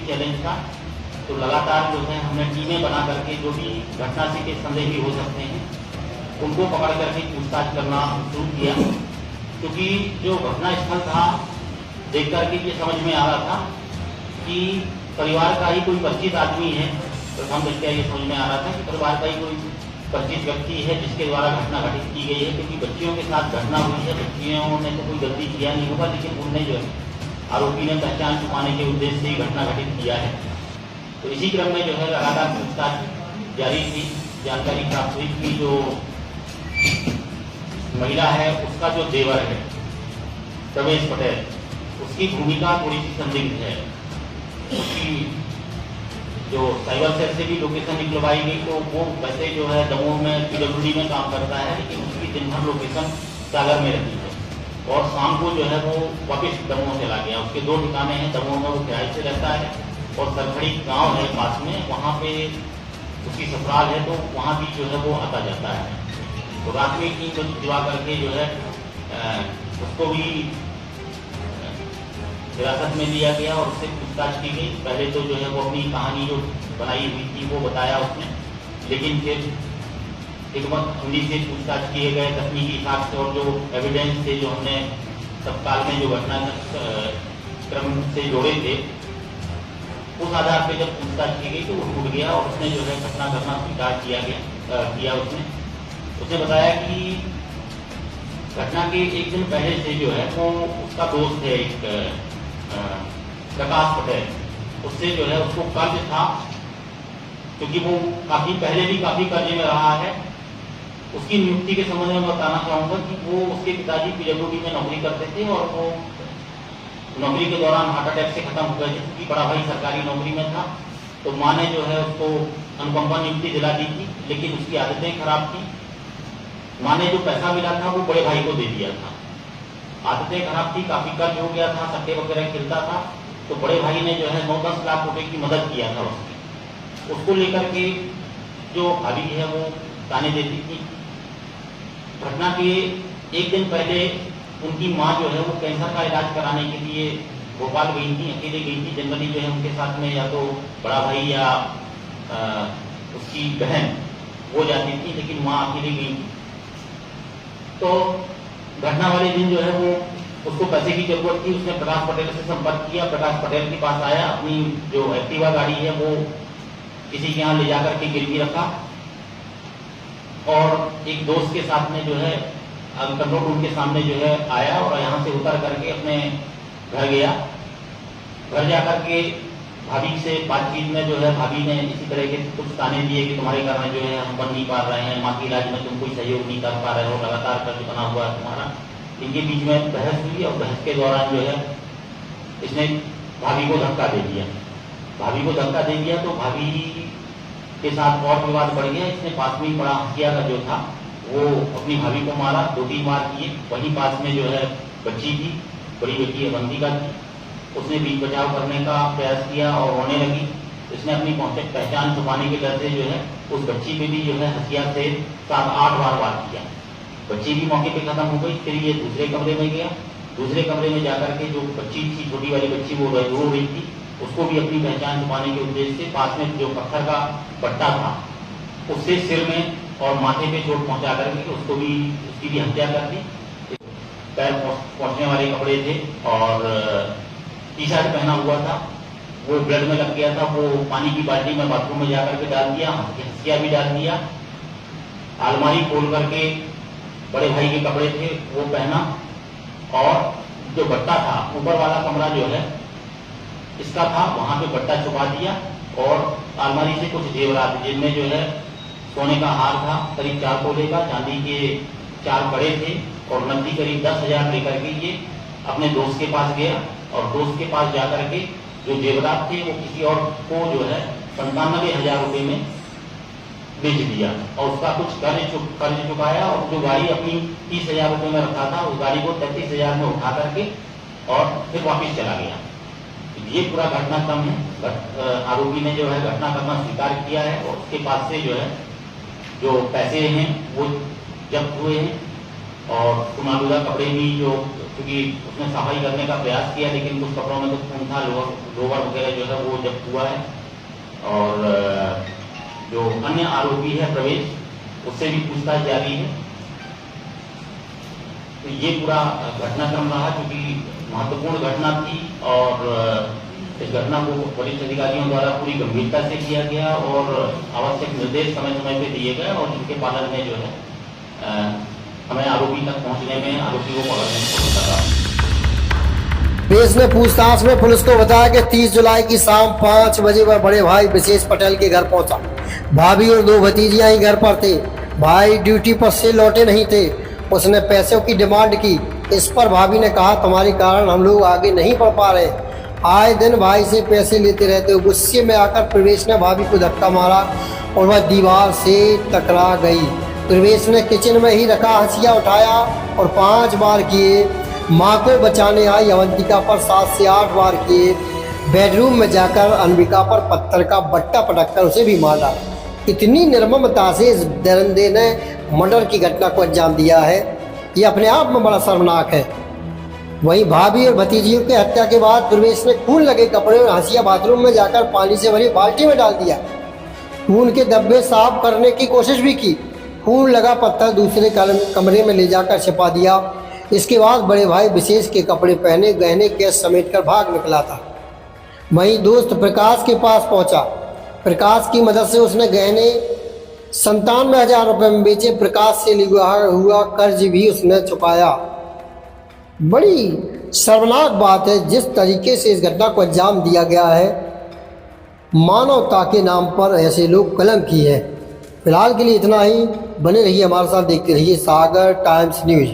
Challenge था तो लगातार जो है हमने टीमें बना करके जो भी घटना से के संदेही हो सकते हैं उनको पकड़ करके पूछताछ करना शुरू किया, क्योंकि जो घटना स्थल था देख करके ये समझ में आ रहा था कि परिवार का ही कोई परिचित आदमी है। प्रथम दृष्टया ये समझ में आ रहा था कि परिवार का ही कोई परिचित व्यक्ति है जिसके द्वारा घटना घटित की गई है, क्योंकि बच्चियों के साथ घटना हुई है। बच्चियों ने तो कोई गलती किया नहीं होगा, लेकिन उनने जो है आरोपी ने पहचान छुपाने के उद्देश्य से घटना घटित किया है। तो इसी क्रम में जो है लगातार पूछताछ जारी थी। जानकारी प्राप्त हुई कि जो महिला है उसका जो देवर है प्रवेश पटेल, उसकी भूमिका थोड़ी सी संदिग्ध है। उसकी जो साइबर सेल से भी लोकेशन निकलवाई गई, तो वो वैसे जो है दमोह में पीडब्ल्यूडी में काम करता है, लेकिन उसकी दिन भर लोकेशन सागर में रहती है और शाम को जो है वो वापस दमोह चला गया। उसके 2 ठिकाने हैं, दमोह में वो किराए से रहता है और सरखड़ी गांव है पास में, वहाँ पे उसकी ससुराल है, तो वहाँ भी जो है वो आता जाता है। तो रात में टीम जुआ करके जो है उसको भी हिरासत में लिया गया और उससे पूछताछ की गई। पहले तो जो है वो अपनी कहानी जो बनाई हुई थी वो बताया उसने, लेकिन फिर हिंदी से पूछताछ किए गए तकनीकी हिसाब से और जो एविडेंस थे जो हमने तत्काल में जो घटना क्रम से जोड़े थे, उस आधार पर जब पूछताछ की गई तो वो टूट गया और उसने जो है घटना करना स्वीकार किया। उसने बताया कि घटना के 1 दिन पहले से जो है वो उसका दोस्त है एक प्रकाश पटेल, उससे जो है उसको कर्ज था, क्योंकि वो काफी पहले भी काफी कर्जे में रहा है। उसकी नियुक्ति के संबंध में बताना चाहूंगा कि वो उसके पिताजी पीडब्ल्यूडी में नौकरी करते थे और वो नौकरी के दौरान हार्ट अटैक से खत्म हो गए थे, क्योंकि बड़ा भाई सरकारी नौकरी में था। तो माँ ने जो है उसको अनुकंपा नियुक्ति दिला दी थी, लेकिन उसकी आदतें खराब थी। माँ ने जो पैसा मिला था वो बड़े भाई को दे दिया था। आदतें खराब थी, काफी कर्ज हो गया था, सट्टे वगैरह खेलता था, तो बड़े भाई ने जो है 9-10 लाख रुपए की मदद किया था उसको लेकर के जो भाभी है वो ताने देती थी। घटना के 1 दिन पहले उनकी माँ जो है वो कैंसर का इलाज कराने के लिए भोपाल गई थी, अकेले गई थी। जनरली जो है उनके साथ में या तो बड़ा भाई या उसकी बहन वो जाती थी, लेकिन माँ अकेले गई थी। तो घटना वाले दिन जो है वो उसको पैसे की जरूरत थी। उसने प्रकाश पटेल से संपर्क किया, प्रकाश पटेल के पास आया, अपनी जो एक्टिवा गाड़ी है वो किसी के यहाँ ले जाकर के गिरवी रखा और एक दोस्त के साथ में जो है कंट्रोल रूम के सामने जो है आया और यहाँ से उतर करके अपने घर गया। घर जाकर के भाभी से बातचीत में जो है भाभी ने इसी तरह के कुछ ताने दिए कि तुम्हारे कारण जो है हम बन नहीं पा रहे हैं, माँ के इलाज में तुम कोई सहयोग नहीं कर पा रहे हो, लगातार कर्ज बना हुआ है तुम्हारा। इनके बीच में बहस हुई और बहस के दौरान जो है इसने भाभी को धक्का दे दिया। भाभी को धक्का दे दिया तो भाभी के साथ और विवाद बढ़ गया। इसने पास में ही बड़ा हंसिया का जो था वो अपनी भाभी को मारा, 2-3 मार किए। वहीं पास में जो है बच्ची थी, बड़ी बेटी अवंतिका थी, उसने बीच बचाव करने का प्रयास किया और रोने लगी। इसने अपनी पहचान छुपाने के डर से जो है उस बच्ची पे भी जो है हथियार से 7-8 बार वार किया। बच्ची भी मौके पे खत्म हो गई। फिर ये दूसरे कमरे में गया। दूसरे कमरे में जाकर के जो बच्ची थी, छोटी वाली बच्ची, वो रो रही थी, उसको भी अपनी पहचान छुपाने के उद्देश्य से पास में जो पत्थर का बट्टा था उससे सिर में और माथे पे चोट पहुंचा करके उसकी भी हत्या कर दी। पैर पहुंचने वाले कपड़े थे और टी-शर्ट पहना हुआ था, वो ब्लड में लग गया था। वो पानी की बाल्टी में बाथरूम में जाकर के डाल दिया, हंसिया भी डाल दिया। अलमारी खोल करके बड़े भाई के कपड़े थे वो पहना और जो बट्टा था, ऊपर वाला कमरा जो है इसका था, वहां पे बट्टा छुपा दिया और अलमारी से कुछ जेवरात जिनमें जो है सोने का हार था करीब 4 तोले का, चांदी के 4 बड़े थे और नकदी करीब 10,000 लेकर के ये अपने दोस्त के पास गया और दोस्त के पास जाकर के जो जेवरात थे वो किसी और को जो है 95,000 रुपये में बेच दिया और उसका कुछ कर्ज चुकाया और जो गाड़ी अपनी 30,000 रुपये में रखा था उस गाड़ी को 33,000 में उठा करके और फिर वापस चला गया। ये पूरा घटनाक्रम है। आरोपी ने जो है घटना करना स्वीकार किया है और उसके पास से जो है जो पैसे हैं वो जब्त हुए हैं और कुमालूदा कपड़े भी जो, क्योंकि उसने सफाई करने का प्रयास किया लेकिन कुछ कपड़ों में तो खून था, लोवर वगैरह जो है वो जब्त हुआ है। और जो अन्य आरोपी है प्रवेश, उससे भी पूछताछ जारी है। तो ये पूरा घटनाक्रम रहा क्योंकि महत्वपूर्ण घटना थी और इस घटना को पुलिस अधिकारियों द्वारा पूरी गंभीरता से किया गया और आवश्यक निर्देश समय समय पे दिए गए और जिनके पालन में जो है हमें आरोपी तक पहुंचने में, आरोपी को पकड़ने में सफलता रहा। पुलिस ने पूछताछ में पुलिस को बताया कि 30 जुलाई की शाम 5 बजे वह बड़े भाई विशेष पटेल के घर पहुंचा। भाभी और 2 भतीजियां ही घर पर थे। भाई ड्यूटी पर से लौटे नहीं थे। उसने पैसों की डिमांड की। इस पर भाभी ने कहा, तुम्हारे कारण हम लोग आगे नहीं बढ़ पा रहे। आए दिन भाई से पैसे लेते रहते हो। गुस्से में आकर प्रवेश ने भाभी को धक्का मारा और वह दीवार से टकरा गई। प्रवेश ने किचन में ही रखा हंसिया उठाया और 5 बार किए। माँ को बचाने आई अवंतिका पर 7 से 8 बार किए। बेडरूम में जाकर अनविका पर पत्थर का बट्टा पटककर उसे भी मारा। इतनी निर्ममता से इस दरिंदे ने मर्डर की घटना को अंजाम दिया है, ये अपने आप में बड़ा शर्मनाक है। वहीं भाभी और भतीजियों की हत्या के बाद प्रवेश ने खून लगे कपड़े और हंसिया बाथरूम में जाकर पानी से भरी बाल्टी में डाल दिया। खून के धब्बे साफ करने की कोशिश भी की। खून लगा पत्थर दूसरे कमरे में ले जाकर छिपा दिया। इसके बाद बड़े भाई विशेष के कपड़े पहने गहने केस समेट कर भाग निकला था। वहीं दोस्त प्रकाश के पास पहुंचा। प्रकाश की मदद से उसने गहने 97,000 रुपये में बेचे। प्रकाश से लिया हुआ कर्ज भी उसने चुकाया। बड़ी शर्मनाक बात है जिस तरीके से इस घटना को अंजाम दिया गया है। मानवता के नाम पर ऐसे लोग कलंकी है। फिलहाल के लिए इतना ही। बने रहिए हमारे साथ, देखते रहिए सागर टाइम्स न्यूज।